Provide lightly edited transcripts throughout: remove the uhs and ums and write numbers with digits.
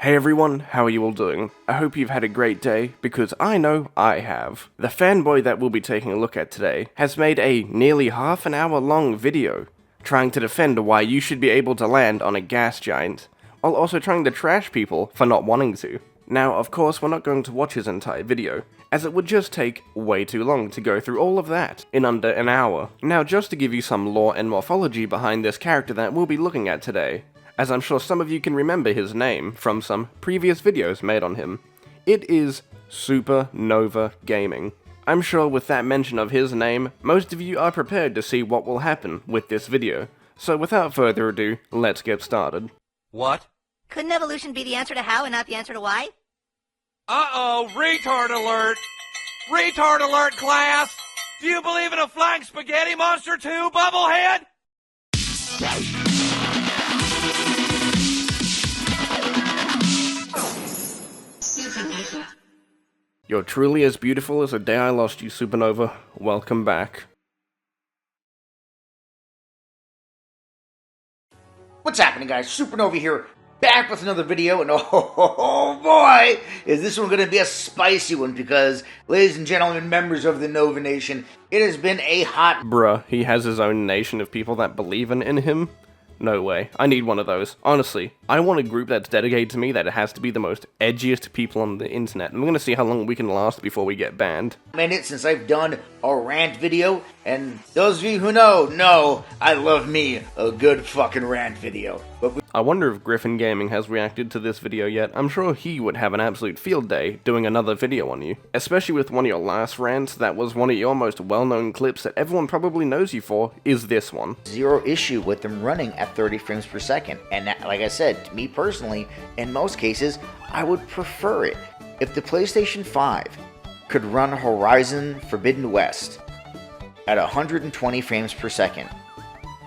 Hey everyone, how are you all doing? I hope you've had a great day, because I know I have. The fanboy that we'll be taking a look at today has made a nearly half an hour long video trying to defend why you should be able to land on a gas giant, while also trying to trash people for not wanting to. Now, of course, we're not going to watch his entire video, as it would just take way too long to go through all of that in under an hour. Now, just to give you some lore and morphology behind this character that we'll be looking at today, as I'm sure some of you can remember his name from some previous videos made on him. It is SupaNova Gaming. I'm sure with that mention of his name, most of you are prepared to see what will happen with this video. So without further ado, let's get started. What? Couldn't evolution be the answer to how and not the answer to why? Uh-oh, retard alert! Retard alert, class! Do you believe in a flying spaghetti monster too, Bubblehead? You're truly as beautiful as the day I lost you, SupaNova. Welcome back. What's happening, guys? SupaNova here, back with another video, and oh boy, is this one going to be a spicy one, because, ladies and gentlemen, members of the Nova Nation, it has been a hot... Bruh, he has his own nation of people that believe in him? No way. I need one of those. Honestly, I want a group that's dedicated to me that it has to be the most edgiest people on the internet. And we're gonna see how long we can last before we get banned. Minute since I've done a rant video, and those of you who know I love me a good fucking rant video. But I wonder if Griffin Gaming has reacted to this video yet. I'm sure he would have an absolute field day doing another video on you. Especially with one of your last rants that was one of your most well-known clips that everyone probably knows you for, is this one. Zero issue with them running at 30 frames per second. And that, like I said, to me personally, in most cases, I would prefer it. If the PlayStation 5 could run Horizon Forbidden West at 120 frames per second,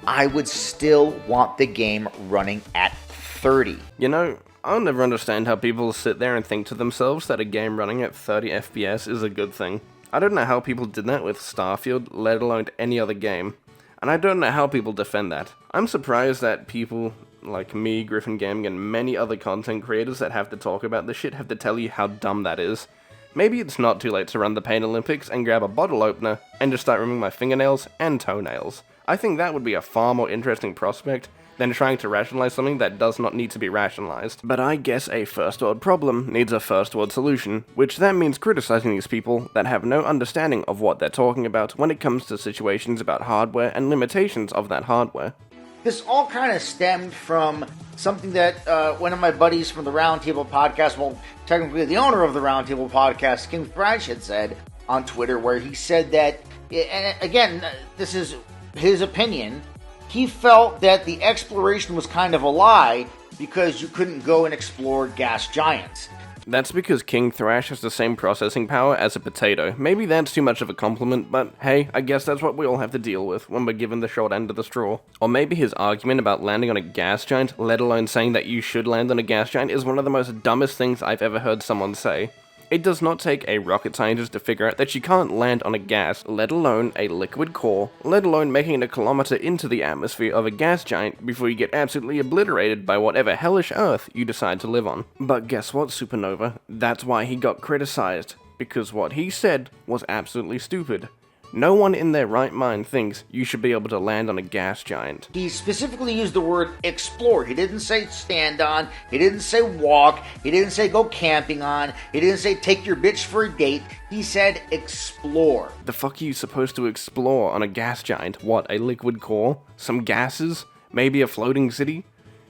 I would still want the game running at 30. You know, I'll never understand how people sit there and think to themselves that a game running at 30 FPS is a good thing. I don't know how people did that with Starfield, let alone any other game. And I don't know how people defend that. I'm surprised that people like me, Griffin Gaming, and many other content creators that have to talk about this shit have to tell you how dumb that is. Maybe it's not too late to run the Pain Olympics and grab a bottle opener and just start removing my fingernails and toenails. I think that would be a far more interesting prospect than trying to rationalize something that does not need to be rationalized. But I guess a first world problem needs a first world solution, which then means criticizing these people that have no understanding of what they're talking about when it comes to situations about hardware and limitations of that hardware. This all kind of stemmed from something that one of my buddies from the Roundtable podcast, well, technically the owner of the Roundtable podcast, King Thrash, had said on Twitter, where he said that, and again, this is his opinion, he felt that the exploration was kind of a lie because you couldn't go and explore gas giants. That's because King Thrash has the same processing power as a potato. Maybe that's too much of a compliment, but hey, I guess that's what we all have to deal with when we're given the short end of the straw. Or maybe his argument about landing on a gas giant, let alone saying that you should land on a gas giant, is one of the most dumbest things I've ever heard someone say. It does not take a rocket scientist to figure out that you can't land on a gas, let alone a liquid core, let alone making it a kilometer into the atmosphere of a gas giant before you get absolutely obliterated by whatever hellish earth you decide to live on. But guess what, SupaNova? That's why he got criticized, because what he said was absolutely stupid. No one in their right mind thinks you should be able to land on a gas giant. He specifically used the word explore. He didn't say stand on, he didn't say walk, he didn't say go camping on, he didn't say take your bitch for a date, he said explore. The fuck are you supposed to explore on a gas giant? What, a liquid core? Some gases? Maybe a floating city?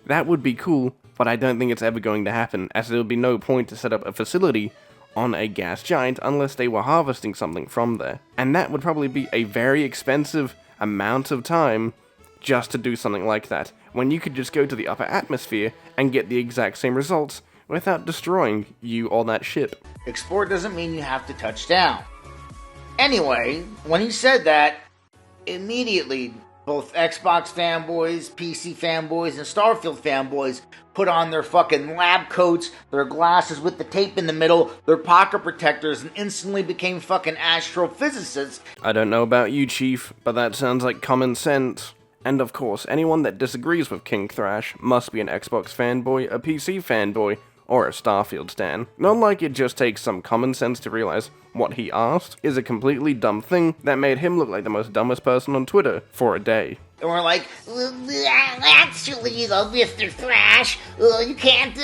That would be cool, but I don't think it's ever going to happen, as there would be no point to set up a facility on a gas giant unless they were harvesting something from there. And that would probably be a very expensive amount of time just to do something like that, when you could just go to the upper atmosphere and get the exact same results without destroying you or that ship. Explore doesn't mean you have to touch down. Anyway, when he said that, immediately both Xbox fanboys, PC fanboys, and Starfield fanboys put on their fucking lab coats, their glasses with the tape in the middle, their pocket protectors, and instantly became fucking astrophysicists. I don't know about you, Chief, but that sounds like common sense. And of course, anyone that disagrees with King Thrash must be an Xbox fanboy, a PC fanboy, or a Starfield stan. Not like it just takes some common sense to realize what he asked is a completely dumb thing that made him look like the most dumbest person on Twitter for a day. And we're like, Actually, Mr. Thrash, you can't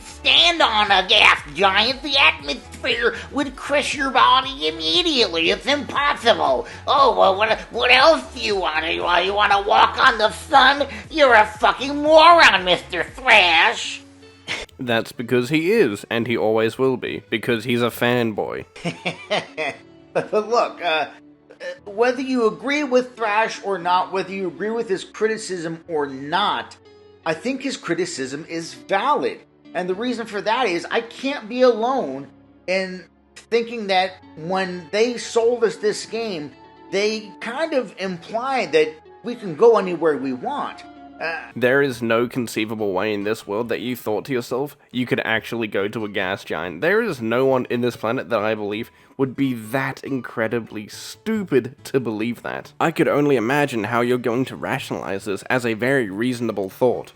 stand on a gas giant. The atmosphere would crush your body immediately. It's impossible. Oh, well, what else do you want? You want to walk on the sun? You're a fucking moron, Mr. Thrash. That's because he is, and he always will be, because he's a fanboy. but look, whether you agree with Thrash or not, whether you agree with his criticism or not, I think his criticism is valid. And the reason for that is I can't be alone in thinking that when they sold us this game, they kind of implied that we can go anywhere we want. There is no conceivable way in this world that you thought to yourself you could actually go to a gas giant. There is no one in this planet that I believe would be that incredibly stupid to believe that. I could only imagine how you're going to rationalize this as a very reasonable thought.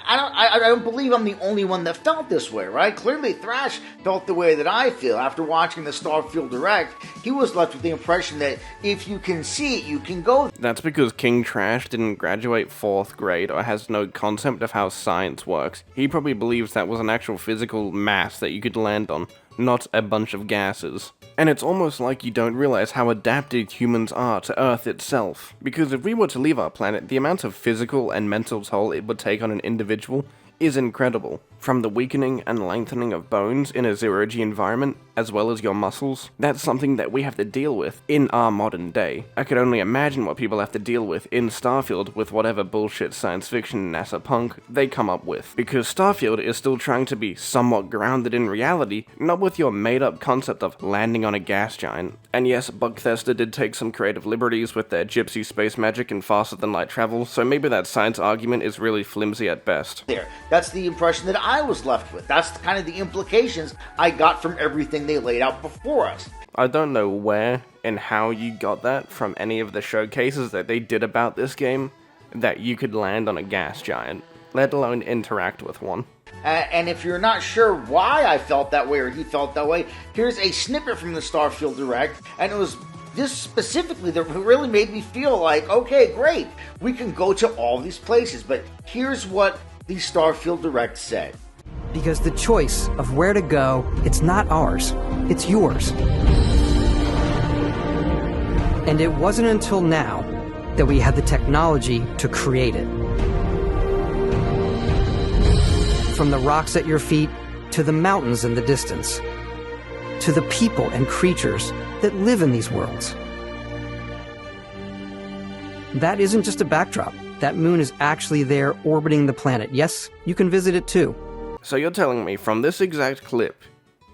I don't believe I'm the only one that felt this way, right? Clearly Thrash felt the way that I feel. After watching the Starfield Direct, he was left with the impression that if you can see it, you can go. That's because King Trash didn't graduate 4th grade or has no concept of how science works. He probably believes that was an actual physical mass that you could land on, not a bunch of gases. And it's almost like you don't realize how adapted humans are to Earth itself. Because if we were to leave our planet, the amount of physical and mental toll it would take on an individual is incredible. From the weakening and lengthening of bones in a zero-G environment, as well as your muscles, that's something that we have to deal with in our modern day. I could only imagine what people have to deal with in Starfield with whatever bullshit science fiction NASA punk they come up with. Because Starfield is still trying to be somewhat grounded in reality, not with your made-up concept of landing on a gas giant. And yes, Bethesda did take some creative liberties with their gypsy space magic and faster-than-light travel, so maybe that science argument is really flimsy at best. That's the impression that I was left with. That's kind of the implications I got from everything they laid out before us. I don't know where and how you got that from any of the showcases that they did about this game, that you could land on a gas giant, let alone interact with one. And if you're not sure why I felt that way or he felt that way, here's a snippet from the Starfield Direct, and it was this specifically that really made me feel like, okay, great, we can go to all these places, but here's what the Starfield Direct said. Because the choice of where to go, it's not ours, it's yours. And it wasn't until now that we had the technology to create it. From the rocks at your feet, to the mountains in the distance, to the people and creatures that live in these worlds. That isn't just a backdrop. That moon is actually there orbiting the planet. Yes, you can visit it too. So you're telling me from this exact clip,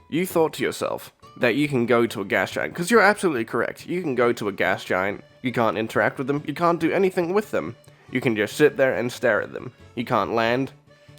you thought to yourself that you can go to a gas giant, because you're absolutely correct. You can go to a gas giant, you can't interact with them, you can't do anything with them. You can just sit there and stare at them. You can't land,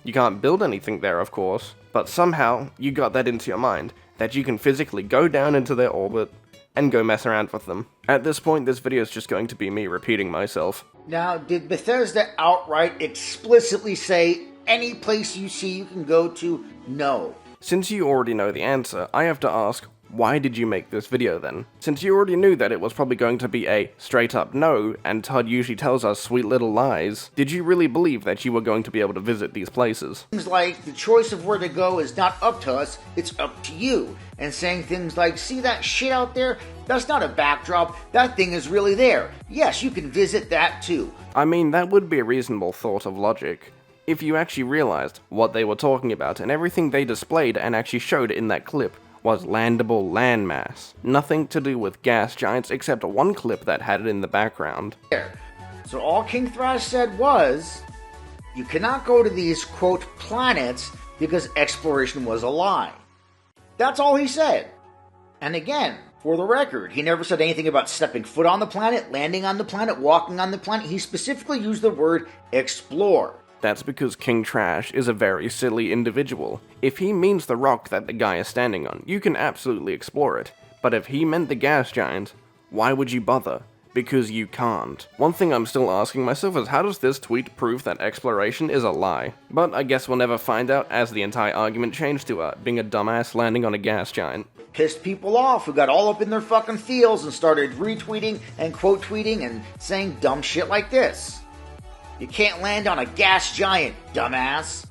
you can't build anything there, of course, but somehow you got that into your mind, that you can physically go down into their orbit and go mess around with them. At this point, this video is just going to be me repeating myself. Now, did Bethesda outright explicitly say any place you see you can go to? No. Since you already know the answer, I have to ask, why did you make this video then? Since you already knew that it was probably going to be a straight up no, and Todd usually tells us sweet little lies, did you really believe that you were going to be able to visit these places? Things like the choice of where to go is not up to us, it's up to you. And saying things like, see that shit out there? That's not a backdrop, that thing is really there. Yes, you can visit that too. I mean, that would be a reasonable thought of logic, if you actually realized what they were talking about, and everything they displayed and actually showed in that clip was landable landmass. Nothing to do with gas giants except one clip that had it in the background. So all King Thrash said was, you cannot go to these, quote, planets because exploration was a lie. That's all he said. And again, for the record, he never said anything about stepping foot on the planet, landing on the planet, walking on the planet. He specifically used the word explore. That's because King Trash is a very silly individual. If he means the rock that the guy is standing on, you can absolutely explore it. But if he meant the gas giant, why would you bother? because you can't. One thing I'm still asking myself is how does this tweet prove that exploration is a lie? But I guess we'll never find out, as the entire argument changed to being a dumbass landing on a gas giant. Pissed people off who got all up in their fucking feels and started retweeting and quote tweeting and saying dumb shit like this. You can't land on a gas giant, dumbass.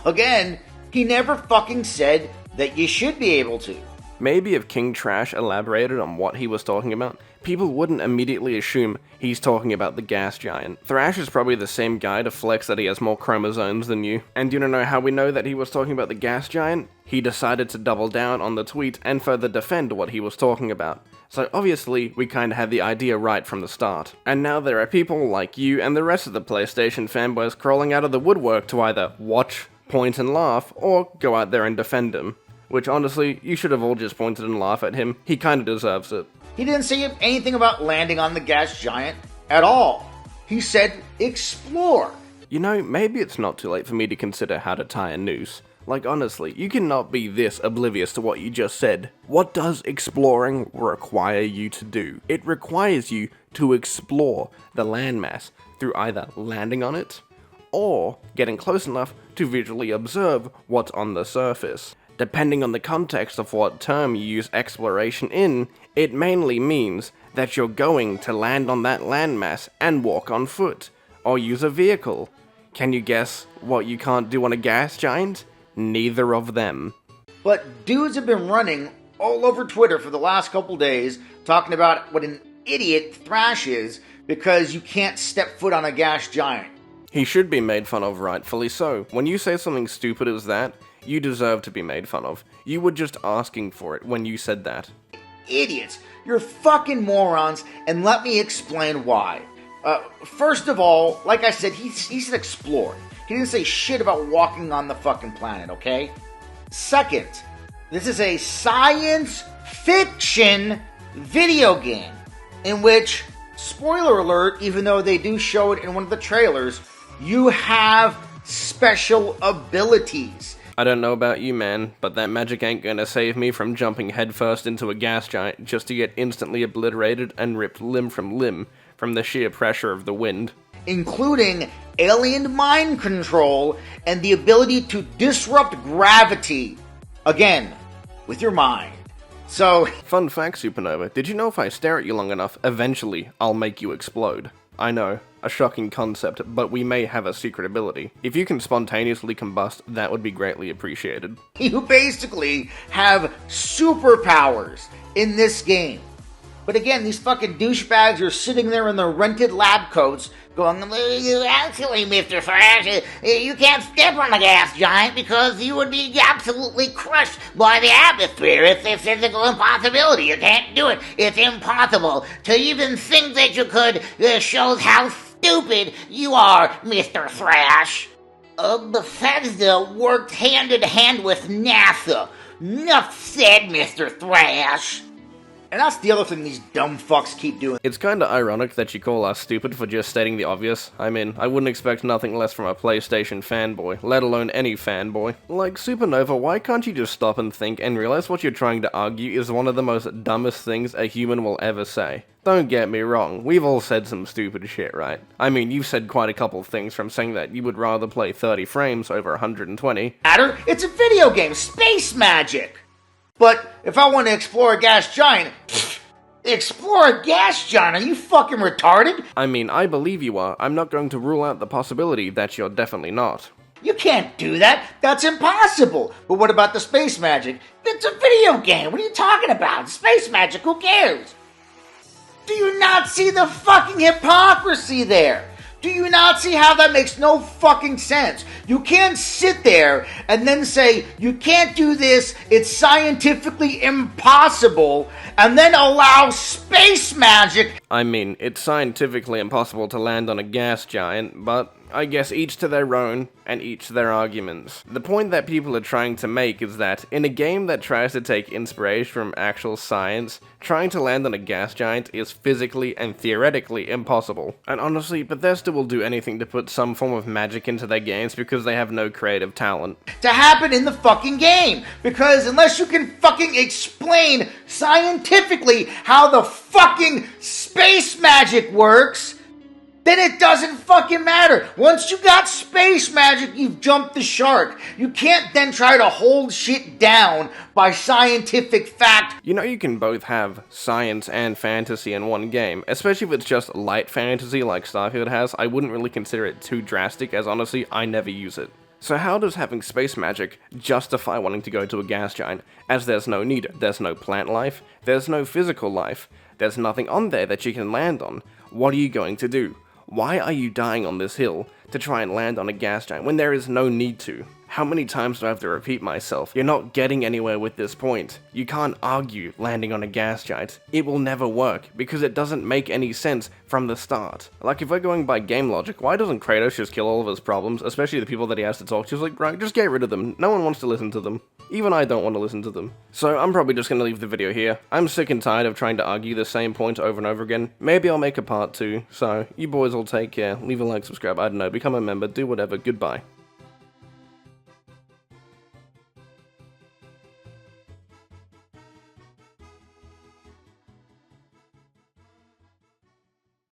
Again, he never fucking said that you should be able to. Maybe if King Trash elaborated on what he was talking about, people wouldn't immediately assume he's talking about the gas giant. Thrash is probably the same guy to flex that he has more chromosomes than you. And you don't know how we know that he was talking about the gas giant? He decided to double down on the tweet and further defend what he was talking about. So obviously, we kinda had the idea right from the start. And now there are people like you and the rest of the PlayStation fanboys crawling out of the woodwork to either watch, point and laugh, or go out there and defend him. Which honestly, you should have all just pointed and laughed at him. He kinda deserves it. He didn't say anything about landing on the gas giant at all. He said explore. You know, maybe it's not too late for me to consider how to tie a noose. Like honestly, you cannot be this oblivious to what you just said. What does exploring require you to do? It requires you to explore the landmass through either landing on it, or getting close enough to visually observe what's on the surface. Depending on the context of what term you use exploration in, it mainly means that you're going to land on that landmass and walk on foot, or use a vehicle. Can you guess what you can't do on a gas giant? Neither of them. But dudes have been running all over Twitter for the last couple days talking about what an idiot Thrash is because you can't step foot on a gas giant. He should be made fun of, rightfully so. When you say something stupid as that, you deserve to be made fun of. You were just asking for it when you said that. Idiots. You're fucking morons, and let me explain why. First of all, like I said, he said explore. He didn't say shit about walking on the fucking planet, okay? Second, this is a science fiction video game in which, spoiler alert, even though they do show it in one of the trailers, you have special abilities. I don't know about you, man, but that magic ain't gonna save me from jumping headfirst into a gas giant just to get instantly obliterated and ripped limb from the sheer pressure of the wind. Including alien mind control and the ability to disrupt gravity. Again, with your mind. So, fun fact, SupaNova, did you know if I stare at you long enough, eventually I'll make you explode? I know, a shocking concept, but we may have a secret ability. If you can spontaneously combust, that would be greatly appreciated. You basically have superpowers in this game. But again, these fucking douchebags are sitting there in their rented lab coats going, Actually, Mr. Thrash, you can't step on a gas giant because you would be absolutely crushed by the atmosphere. It's a physical impossibility. You can't do it. It's impossible. To even think that you could shows how stupid you are, Mr. Thrash. Bethesda worked hand in hand with NASA. Enough said, Mr. Thrash. And that's the other thing these dumb fucks keep doing. It's kinda ironic that you call us stupid for just stating the obvious. I mean, I wouldn't expect nothing less from a PlayStation fanboy, let alone any fanboy. Like, SupaNova, why can't you just stop and think and realize what you're trying to argue is one of the most dumbest things a human will ever say? Don't get me wrong, we've all said some stupid shit, right? I mean, you've said quite a couple things, from saying that you would rather play 30 frames over 120. It's a video game, space magic! But if I want to explore a gas giant, explore a gas giant? Are you fucking retarded? I mean, I believe you are. I'm not going to rule out the possibility that you're definitely not. You can't do that. That's impossible. But what about the space magic? It's a video game. What are you talking about? Space magic, who cares? Do you not see the fucking hypocrisy there? Do you not see how that makes no fucking sense? You can't sit there and then say, you can't do this, it's scientifically impossible, and then allow space magic. I mean, it's scientifically impossible to land on a gas giant, but I guess each to their own, and each to their arguments. The point that people are trying to make is that, in a game that tries to take inspiration from actual science, trying to land on a gas giant is physically and theoretically impossible. And honestly, Bethesda will do anything to put some form of magic into their games because they have no creative talent. To happen in the fucking game. Because unless you can fucking explain scientifically how the fucking space magic works, then it doesn't fucking matter. Once you got space magic, you've jumped the shark. You can't then try to hold shit down by scientific fact. You know, you can both have science and fantasy in one game, especially if it's just light fantasy like Starfield has. I wouldn't really consider it too drastic, as honestly, I never use it. So how does having space magic justify wanting to go to a gas giant, as there's no need, there's no plant life, there's no physical life, there's nothing on there that you can land on. What are you going to do? Why are you dying on this hill to try and land on a gas giant when there is no need to? How many times do I have to repeat myself? You're not getting anywhere with this point. You can't argue landing on a gas giant. It will never work, because it doesn't make any sense from the start. Like, if we're going by game logic, why doesn't Kratos just kill all of his problems, especially the people that he has to talk to? He's like, right, just get rid of them. No one wants to listen to them. Even I don't want to listen to them. So I'm probably just going to leave the video here. I'm sick and tired of trying to argue the same point over and over again. Maybe I'll make a part 2. So, you boys will take care. Leave a like, subscribe, I don't know, become a member, do whatever. Goodbye.